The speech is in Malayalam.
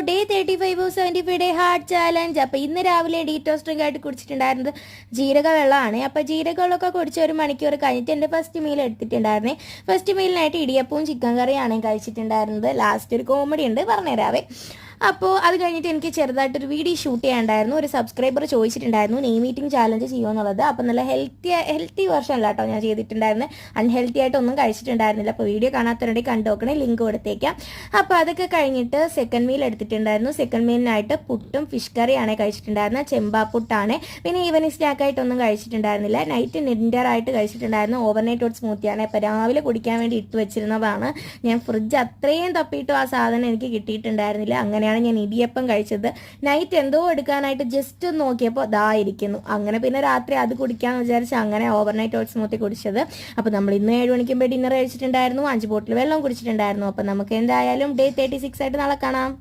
Day 35 of 75 day heart challenge. അപ്പോൾ ഇന്ന് രാവിലെ ഡീറ്റോസ് ഡ്രിങ്ക് ആയിട്ട് കുടിച്ചിട്ടുണ്ടായിരുന്നത് ജീരക വെള്ളമാണ്. അപ്പോൾ ജീരകവെള്ളമൊക്കെ കുടിച്ച് ഒരു മണിക്കൂർ കഴിഞ്ഞിട്ട് എൻ്റെ ഫസ്റ്റ് മീൽ എടുത്തിട്ടുണ്ടായിരുന്നേ. ഫസ്റ്റ് മീലിനായിട്ട് ഇടിയപ്പവും ചിക്കൻ കറിയാണ് കഴിച്ചിട്ടുണ്ടായിരുന്നത്. ലാസ്റ്റ് ഒരു കോമഡി ഉണ്ട്, പറഞ്ഞുതരാവേ. അപ്പോൾ അത് കഴിഞ്ഞിട്ട് എനിക്ക് ചെറുതായിട്ടൊരു വീഡിയോ ഷൂട്ട് ചെയ്യാനുണ്ടായിരുന്നു. ഒരു സബ്സ്ക്രൈബർ ചോദിച്ചിട്ടുണ്ടായിരുന്നു നെയ് മീറ്റിംഗ് ചാലഞ്ച് ചെയ്യുമെന്നുള്ളത്. അപ്പോൾ നല്ല ഹെൽത്തി വെർഷൻ അല്ല കേട്ടോ ഞാൻ ചെയ്തിട്ടുണ്ടായിരുന്നത്. അൺഹെൽത്തി ആയിട്ടൊന്നും കഴിച്ചിട്ടുണ്ടായിരുന്നില്ല. അപ്പോൾ വീഡിയോ കാണാത്തവരുടെ കണ്ടു നോക്കണേ, ലിങ്ക് കൊടുത്തേക്കാം. അപ്പോൾ അതൊക്കെ കഴിഞ്ഞിട്ട് സെക്കൻഡ് മീൽ എടുത്തിട്ടുണ്ടായിരുന്നു. സെക്കൻഡ് മീലിനായിട്ട് പുട്ടും ഫിഷ് കറിയാണ് കഴിച്ചിട്ടുണ്ടായിരുന്നത്. ചെമ്പാപ്പുട്ടാണ്. പിന്നെ ഈവനിങ് സ്നാക്കായിട്ടൊന്നും കഴിച്ചിട്ടുണ്ടായിരുന്നില്ല. നൈറ്റ് ഡിന്നറായിട്ട് കഴിച്ചിട്ടുണ്ടായിരുന്നു. ഓവർനൈറ്റ് ഓട്സ് സ്മൂത്തിയാണ്. അപ്പോൾ രാവിലെ കുടിക്കാൻ വേണ്ടി ഇട്ട് വെച്ചിരുന്നതാണ്. ഞാൻ ഫ്രിഡ്ജ് അത്രയും തപ്പിയിട്ടും ആ സാധനം എനിക്ക് കിട്ടിയിട്ടുണ്ടായിരുന്നില്ല. അങ്ങനെ ഞാൻ ഇടിയപ്പം കഴിച്ചത്. നൈറ്റ് എന്തോ എടുക്കാനായിട്ട് ജസ്റ്റ് നോക്കിയപ്പോൾ ഇരിക്കുന്നു. അങ്ങനെ പിന്നെ രാത്രി അത് കുടിക്കാന്ന് വിചാരിച്ച് അങ്ങനെ ഓവർനൈറ്റ് ഓട്സ് സ്മൂത്തി കുടിച്ചത്. അപ്പോൾ നമ്മൾ ഇന്ന് 7 മണിക്കുമ്പോൾ ഡിന്നർ കഴിച്ചിട്ടുണ്ടായിരുന്നു. 5 ബോട്ടിൽ വെള്ളം കുടിച്ചിട്ടുണ്ടായിരുന്നു. അപ്പോൾ നമുക്ക് എന്തായാലും ഡേ 36 ആയിട്ട് നാളെ കാണാം.